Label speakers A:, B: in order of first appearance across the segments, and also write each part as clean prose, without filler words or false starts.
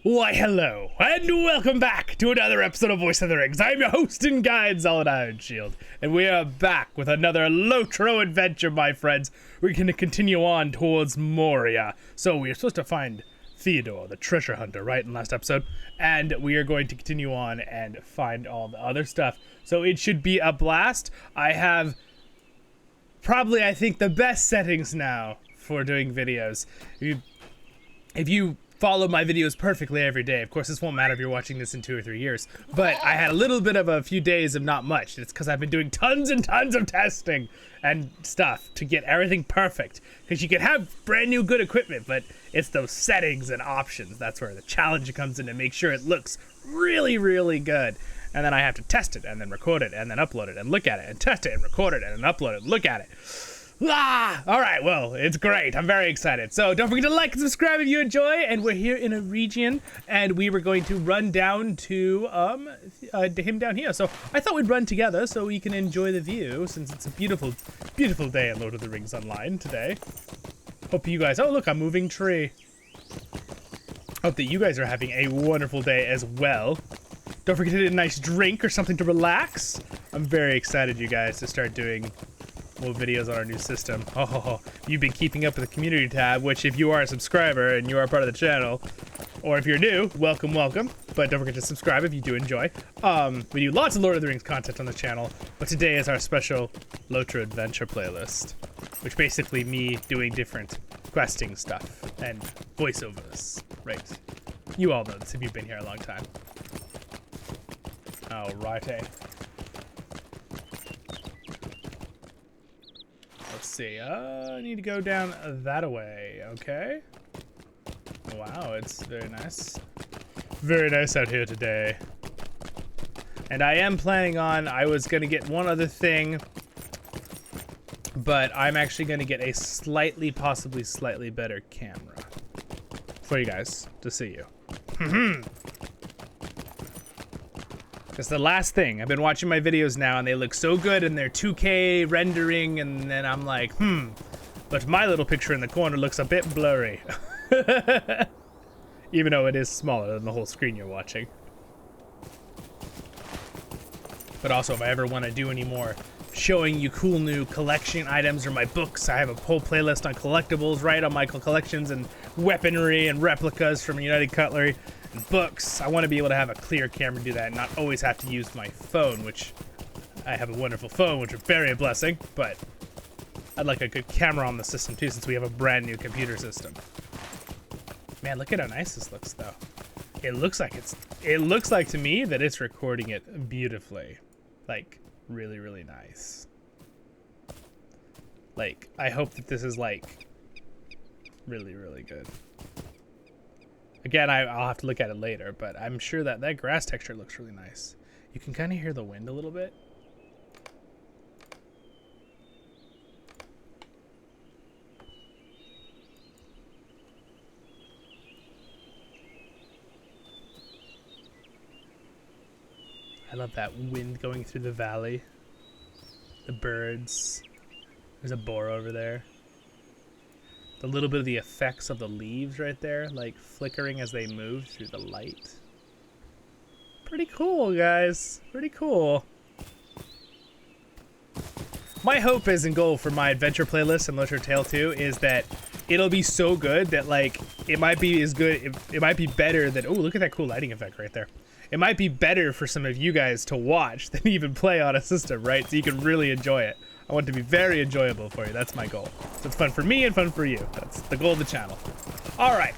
A: Why, hello, and welcome back to another episode of Voice of the Rings. I'm your host and guide, Zollin Ironshield, and we are back with another LOTRO adventure, my friends. We're going to continue on towards Moria. So we are supposed to find Theodore, the treasure hunter, right, in last episode, and we are going to continue on and find all the other stuff. So it should be a blast. I have probably, I think, the best settings now for doing videos. If you follow my videos perfectly every day. Of course, this won't matter if you're watching this in 2 or 3 years, but I had a little bit of a few days of not much. It's because I've been doing tons and tons of testing and stuff to get everything perfect. Because you can have brand new good equipment, but it's those settings and options. That's where the challenge comes in to make sure it looks really, really good. And then I have to test it and then record it and then upload it and look at it and test it and record it and then upload it and look at it. Ah! All right, well, it's great. I'm very excited. So don't forget to like and subscribe if you enjoy. And we're here in a region, and we were going to run down to him down here. So I thought we'd run together so we can enjoy the view, since it's a beautiful, beautiful day in Lord of the Rings Online today. Hope you guys. Oh, look, a moving tree. Hope that you guys are having a wonderful day as well. Don't forget to get a nice drink or something to relax. I'm very excited, you guys, to start doing more videos on our new system. Oh, you've been keeping up with the community tab, which if you are a subscriber and you are part of the channel, or if you're new, welcome, welcome. But don't forget to subscribe if you do enjoy. We do lots of Lord of the Rings content on the channel, but today is our special LOTRO adventure playlist, which basically me doing different questing stuff and voiceovers, right? You all know this if you've been here a long time. Alrighty. Let's see, I need to go down that way, okay? Wow, it's very nice. Very nice out here today. And I am planning on, I was gonna get one other thing, but I'm actually gonna get a slightly, possibly slightly better camera for you guys to see you. That's the last thing. I've been watching my videos now and they look so good and they're 2K rendering, and then I'm like, but my little picture in the corner looks a bit blurry. Even though it is smaller than the whole screen you're watching. But also, if I ever want to do any more showing you cool new collection items or my books, I have a whole playlist on collectibles, right, on my collections and weaponry and replicas from United Cutlery. And books. I want to be able to have a clear camera to do that and not always have to use my phone, which I have a wonderful phone, which is very a blessing, but I'd like a good camera on the system too, since we have a brand new computer system. Man, look at how nice this looks though. It looks like to me that it's recording it beautifully. Like really, really nice. Like, I hope that this is like really, really good. Again, I'll have to look at it later, but I'm sure that that grass texture looks really nice. You can kind of hear the wind a little bit. I love that wind going through the valley. The birds. There's a boar over there. A little bit of the effects of the leaves right there, like flickering as they move through the light. Pretty cool, guys. Pretty cool. My hope is and goal for my adventure playlist and LOTRO Tale 2 is that it'll be so good that, like, it might be as good, it might be better than, oh, look at that cool lighting effect right there. It might be better for some of you guys to watch than even play on a system, right? So you can really enjoy it. I want it to be very enjoyable for you. That's my goal. So it's fun for me and fun for you. That's the goal of the channel. All right.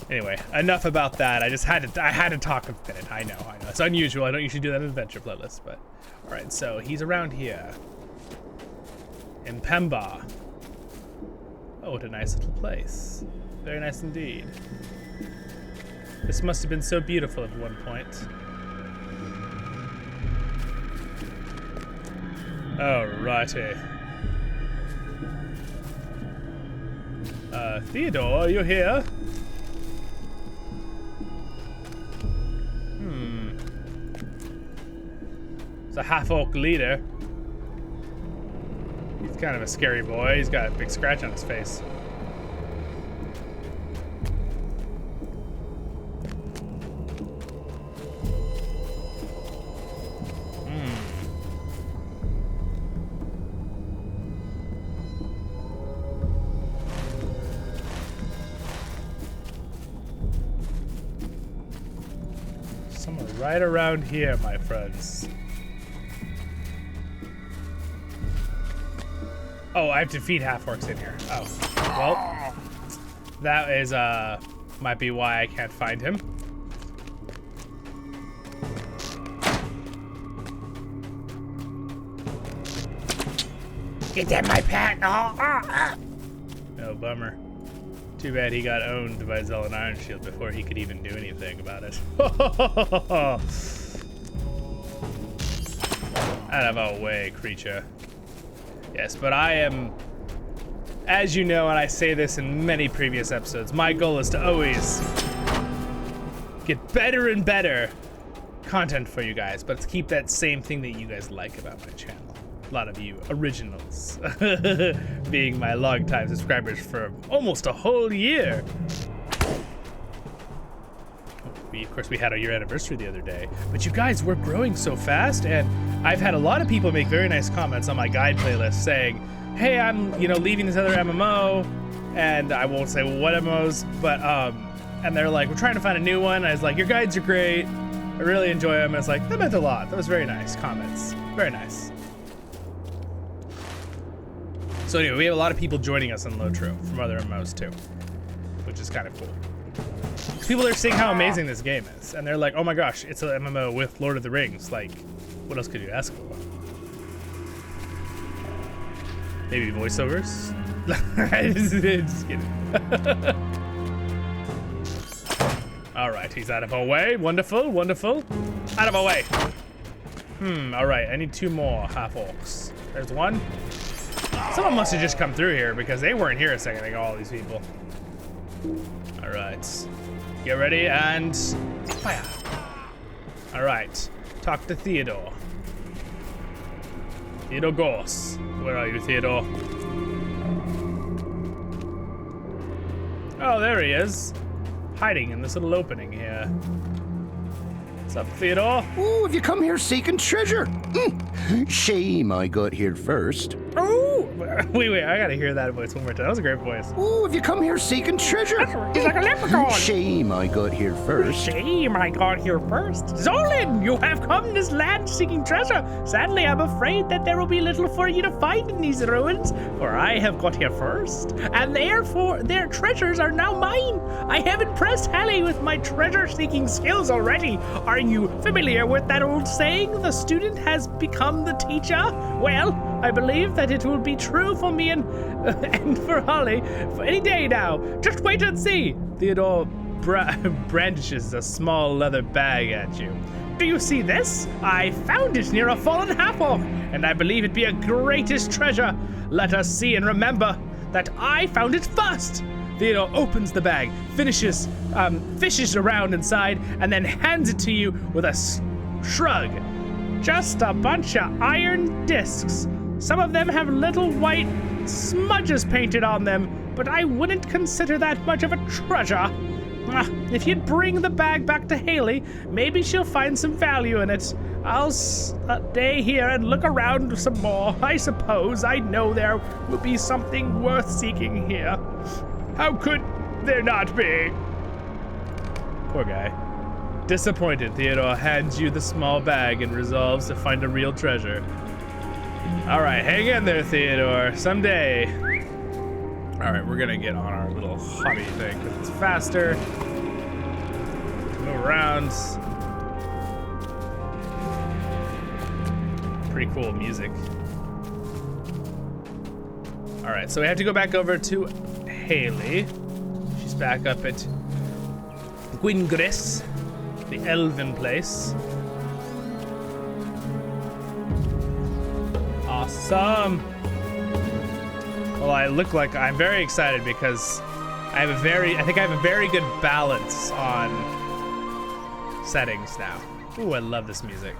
A: Anyway, enough about that. I had to talk a minute. I know. It's unusual. I don't usually do that in adventure playlist, but all right. So he's around here in Pemba. Oh, what a nice little place. Very nice indeed. This must have been so beautiful at one point. Alrighty. Theodore, are you here? It's a half-orc leader. He's kind of a scary boy. He's got a big scratch on his face. Somewhere right around here, my friends. Oh, I have to feed half-orcs in here. Oh, well, that is, might be why I can't find him. Get that, my pet! Oh, bummer. Too bad he got owned by Zollin Ironshield before he could even do anything about it. Out of our way, creature. Yes, but I am, as you know, and I say this in many previous episodes, my goal is to always get better and better content for you guys, but to keep that same thing that you guys like about my channel. A lot of you originals being my long-time subscribers for almost a whole year. Of course, we had our year anniversary the other day, but you guys, we're growing so fast, and I've had a lot of people make very nice comments on my guide playlist saying, hey, I'm, leaving this other MMO, and I won't say what MMOs, but, and they're like, we're trying to find a new one. I was like, your guides are great. I really enjoy them. And it's like, that meant a lot. That was very nice comments. Very nice. So anyway, we have a lot of people joining us on LOTRO from other MMOs too, which is kind of cool. People are seeing how amazing this game is, and they're like, oh my gosh, it's an MMO with Lord of the Rings. Like, what else could you ask for? Maybe voiceovers? Just kidding. All right, he's out of our way. Wonderful, wonderful. Out of our way. All right, I need 2 more half-orcs. There's one. Someone must have just come through here because they weren't here a second ago, all these people. All right, get ready and fire. All right, talk to Theodore. Theodore Goss. Where are you, Theodore? Oh, there he is. Hiding in this little opening here. What's up, Theodore?
B: Oh, have you come here seeking treasure? Shame I got here first.
A: Oh, wait, I gotta hear that voice one more time. That was a great voice.
B: Oh, have you come here seeking treasure?
A: He's like a leprechaun.
B: Shame I got here first.
A: Shame I got here first. Zollin, you have come to this land seeking treasure. Sadly, I'm afraid that there will be little for you to find in these ruins, for I have got here first, and therefore their treasures are now mine. I have impressed Hallie with my treasure-seeking skills already. Are you familiar with that old saying, the student has become the teacher? Well, I believe that it will be true for me and for Holly for any day now. Just wait and see. Theodore brandishes a small leather bag at you. Do you see this? I found it near a fallen half-orc, and I believe it be a greatest treasure. Let us see and remember that I found it first. Theodore opens the bag, fishes around inside, and then hands it to you with a shrug. Just a bunch of iron discs. Some of them have little white smudges painted on them, but I wouldn't consider that much of a treasure. If you'd bring the bag back to Haley, maybe she'll find some value in it. I'll stay here and look around some more. I suppose I know there will be something worth seeking here. How could there not be? Poor guy. Disappointed, Theodore hands you the small bag and resolves to find a real treasure. All right, hang in there, Theodore. Someday. All right, we're gonna get on our little hobby thing because it's faster. Move around. Pretty cool music. All right, so we have to go back over to Haley. She's back up at Gwingris, the elven place. Awesome. Well, I look like I'm very excited because I think I have a very good balance on settings now. Ooh, I love this music.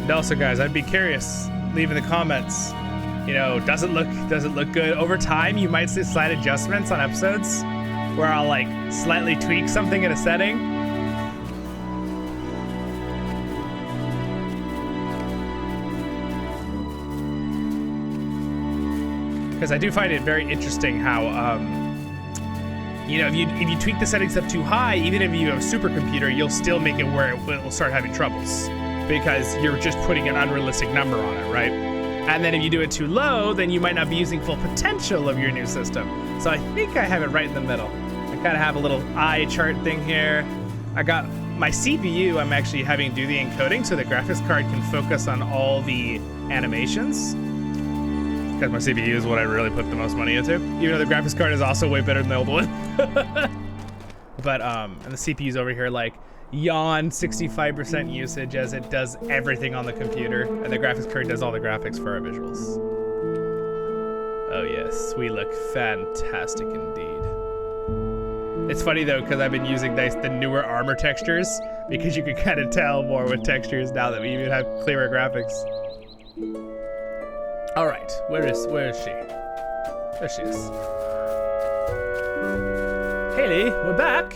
A: And also, guys, I'd be curious. Leave in the comments. You know, does it look good? Over time, you might see slight adjustments on episodes where I'll like slightly tweak something in a setting. Because I do find it very interesting how, you know, if you tweak the settings up too high, even if you have a supercomputer, you'll still make it where it will start having troubles because you're just putting an unrealistic number on it, right? And then if you do it too low, then you might not be using full potential of your new system. So I think I have it right in the middle. I kind of have a little eye chart thing here. I got my CPU, I'm actually having do the encoding so the graphics card can focus on all the animations. Because my CPU is what I really put the most money into. Even though the graphics card is also way better than the old one. But, and the CPU's over here like, yawn 65% usage as it does everything on the computer, and the graphics card does all the graphics for our visuals. Oh yes, we look fantastic indeed. It's funny though, because I've been using the newer armor textures, because you can kind of tell more with textures now that we even have clearer graphics. All right, where is she? There she is. Haley, we're back.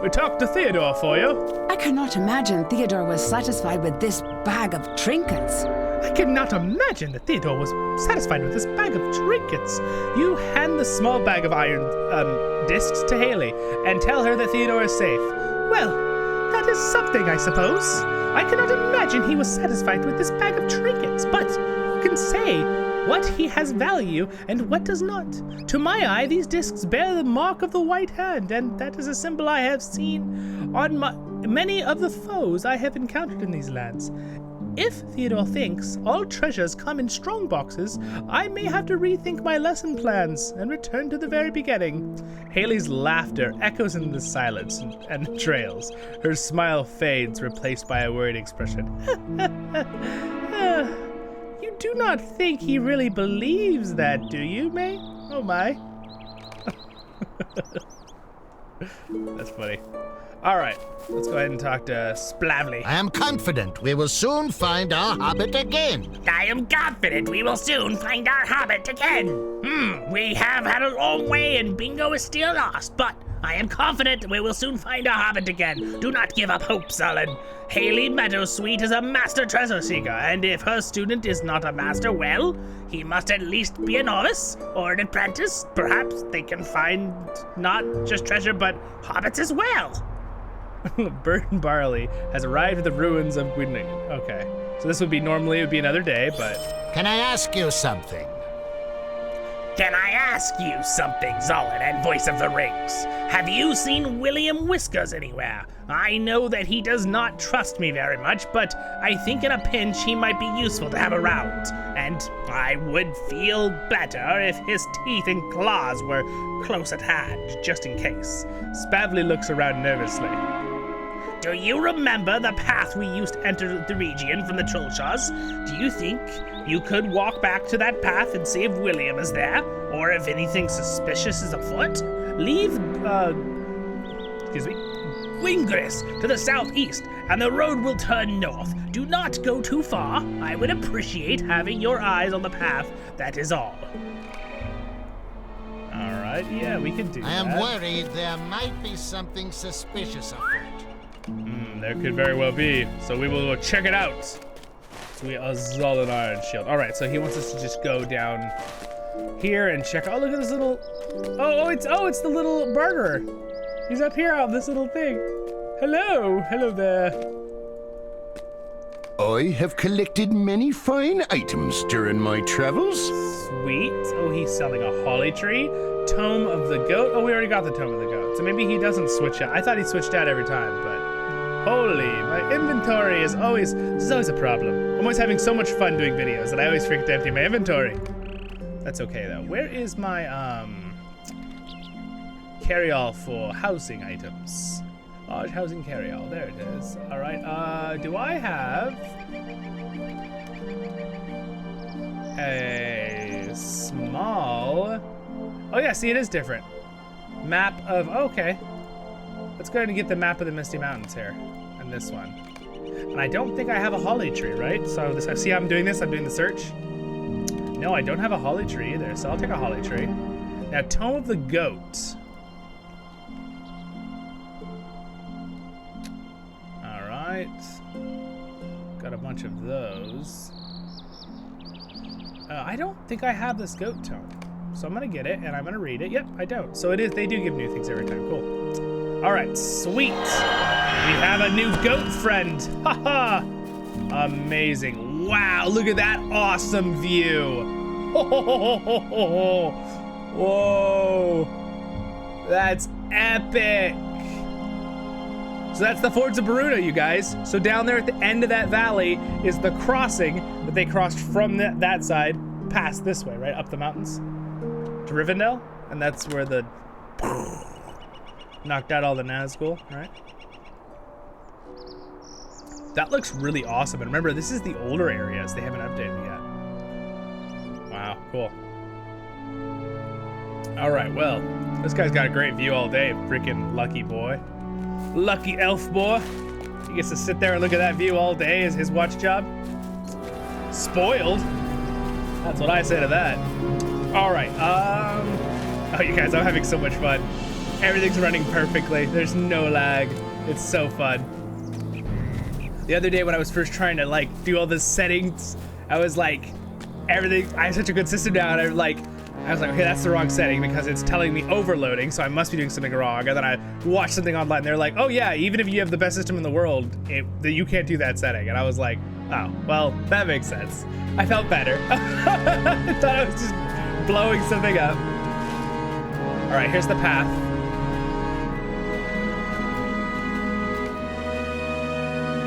A: We talked to Theodore for you.
C: I cannot imagine Theodore was satisfied with this bag of trinkets.
A: I cannot imagine that Theodore was satisfied with this bag of trinkets. You hand the small bag of iron discs to Haley and tell her that Theodore is safe. Well, that is something, I suppose. I cannot imagine he was satisfied with this bag of trinkets, but who can say what he has value and what does not? To my eye, these discs bear the mark of the white hand, and that is a symbol I have seen on many of the foes I have encountered in these lands. If Theodore thinks all treasures come in strong boxes, I may have to rethink my lesson plans and return to the very beginning. Haley's laughter echoes in the silence and trails. Her smile fades, replaced by a worried expression. You do not think he really believes that, do you, May? Oh my. That's funny. All right, let's go ahead and talk to Splavely.
D: I am confident we will soon find our hobbit again.
E: I am confident we will soon find our hobbit again. We have had a long way and Bingo is still lost, but I am confident we will soon find our hobbit again. Do not give up hope, Zollin. Haley Meadowsweet is a master treasure seeker, and if her student is not a master, well, he must at least be a novice or an apprentice. Perhaps they can find not just treasure, but hobbits as well.
A: Burton Barley has arrived at the ruins of Gwynedd. Okay, so this would be normally it would be another day, but
D: Can I ask you something?
E: Can I ask you something, Zollin and Voice of the Rings? Have you seen William Whiskers anywhere? I know that he does not trust me very much, but I think in a pinch he might be useful to have around. And I would feel better if his teeth and claws were close at hand, just in case.
A: Spavely looks around nervously.
E: Do you remember the path we used to enter the region from the Trollshaws? Do you think you could walk back to that path and see if William is there? Or if anything suspicious is afoot? Leave, Wingris to the southeast, and the road will turn north. Do not go too far. I would appreciate having your eyes on the path, that is all.
A: Alright, yeah, we can do that.
D: I am worried there might be something suspicious afoot.
A: There could very well be. So we will go check it out. So we are Zollin Ironshield. Alright, so he wants us to just go down here and check. Oh, look at this little. It's the little barterer. He's up here on this little thing. Hello there.
B: I have collected many fine items during my travels.
A: Sweet. Oh, he's selling a holly tree. Tome of the Goat. Oh, we already got the Tome of the Goat. So maybe he doesn't switch out. I thought he switched out every time, but holy, my inventory is always, this is always a problem. I'm always having so much fun doing videos that I always forget to empty my inventory. That's okay though. Where is my carry-all for housing items? Large housing carry-all. There it is. All right. Do I have a small? Oh yeah. See, it is different. Map of. Okay. Let's go ahead and get the map of the Misty Mountains here, and this one. And I don't think I have a holly tree, right? So this, see how I'm doing this? I'm doing the search. No, I don't have a holly tree either, so I'll take a holly tree. Now, Tome of the Goat. All right. Got a bunch of those. I don't think I have this goat tome. So I'm gonna get it and I'm gonna read it. Yep, I don't. So it is, they do give new things every time, cool. All right, sweet. We have a new goat friend, haha. Amazing, wow, look at that awesome view. Whoa, that's epic. So that's the Fords of Baruna, you guys. So down there at the end of that valley is the crossing that they crossed from that side, past this way, right? Up the mountains to Rivendell. And that's where the knocked out all the Nazgul, right? That looks really awesome. And remember, this is the older areas. They haven't updated yet. Wow, cool. All right, well, this guy's got a great view all day. Freaking lucky boy. Lucky elf boy. He gets to sit there and look at that view all day as his watch job. Spoiled. That's what I say to that. All right, oh, you guys, I'm having so much fun. Everything's running perfectly. There's no lag. It's so fun. The other day when I was first trying to like do all the settings, I was like, everything, I have such a good system now, and I was like, okay, that's the wrong setting because it's telling me overloading, so I must be doing something wrong. And then I watched something online, and they're like, oh yeah, even if you have the best system in the world, you can't do that setting. And I was like, oh, well, that makes sense. I felt better. I thought I was just blowing something up. All right, here's the path.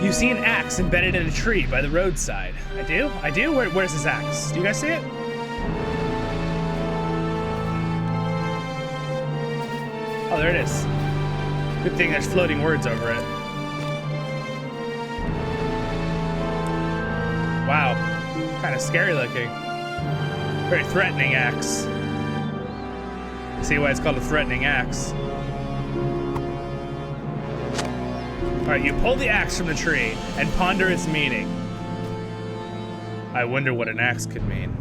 A: You see an axe embedded in a tree by the roadside. I do? I do? Where's this axe? Do you guys see it? Oh, there it is. Good thing there's floating words over it. Wow, kind of scary looking. Very threatening axe. See why it's called a threatening axe. All right, you pull the axe from the tree and ponder its meaning. I wonder what an axe could mean.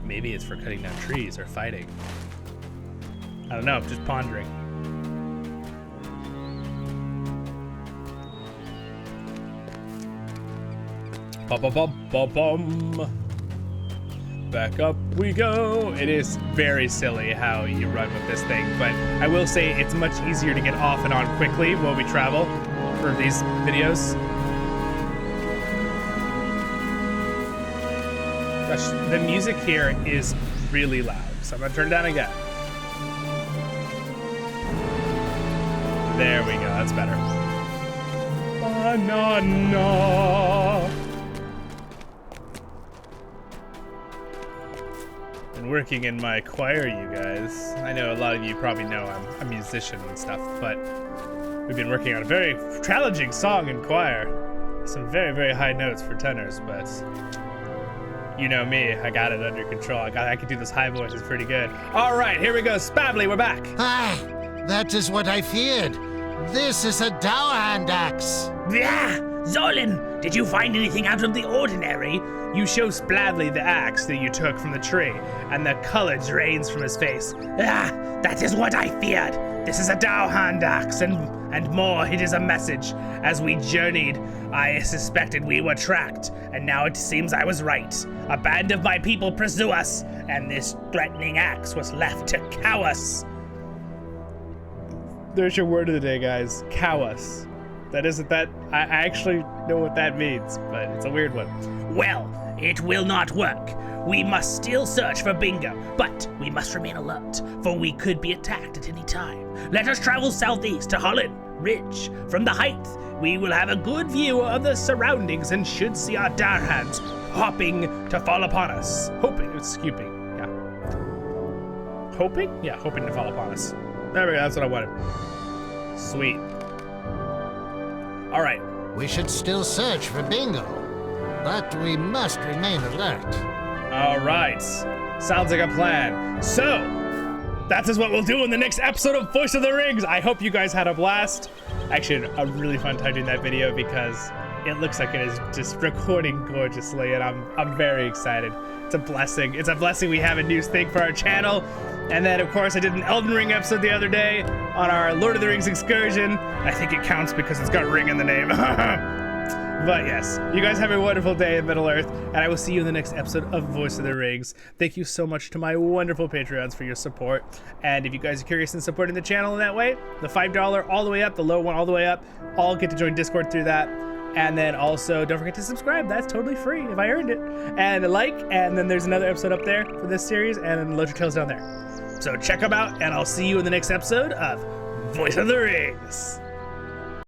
A: Maybe it's for cutting down trees or fighting. I don't know, just pondering. Ba-ba-ba-ba-bum. Back up we go. It is very silly how you run with this thing, but I will say it's much easier to get off and on quickly while we travel for these videos. Gosh, the music here is really loud, so I'm gonna turn it down again. There we go, that's better. Banana. Been working in my choir, you guys. I know a lot of you probably know I'm a musician and stuff, but we've been working on a very challenging song in choir. Some very, very high notes for tenors, but you know me, I got it under control. I can do those high voices pretty good. All right, here we go. Spavly, we're back.
D: Ah, that is what I feared. This is a Dwarven axe.
E: Yeah! Zollin, did you find anything out of the ordinary?
A: You show Splavly the axe that you took from the tree, and the color drains from his face.
E: Ah, that is what I feared. This is a Dwarven axe, and more, it is a message. As we journeyed, I suspected we were tracked, and now it seems I was right. A band of my people pursue us, and this threatening axe was left to cow us.
A: There's your word of the day, guys. Cow us. That isn't that. I actually know what that means, but it's a weird one.
E: Well, it will not work. We must still search for Bingo, but we must remain alert, for we could be attacked at any time. Let us travel southeast to Zollin Ridge. From the height, we will have a good view of the surroundings and should see our Darhans hopping to fall upon us. Hoping, it's scooping, yeah. Hoping? Yeah, hoping to fall upon us. There we go, that's what I wanted. Sweet. All right.
D: We should still search for Bingo, but we must remain alert.
A: All right. Sounds like a plan. So, that is what we'll do in the next episode of Voice of the Rings. I hope you guys had a blast. Actually, a really fun time doing that video because it looks like it is just recording gorgeously, and I'm very excited. It's a blessing. It's a blessing we have a new thing for our channel. And then, of course, I did an Elden Ring episode the other day on our Lord of the Rings excursion. I think it counts because it's got ring in the name. But yes, you guys have a wonderful day in Middle-earth, and I will see you in the next episode of Voice of the Rings. Thank you so much to my wonderful Patreons for your support. And if you guys are curious in supporting the channel in that way, the $5 all the way up, the low one all the way up, all get to join Discord through that. And then also, don't forget to subscribe. That's totally free if I earned it. And like, and then there's another episode up there for this series, and LOTRO Tales down there. So check them out, and I'll see you in the next episode of Voice of the Rings.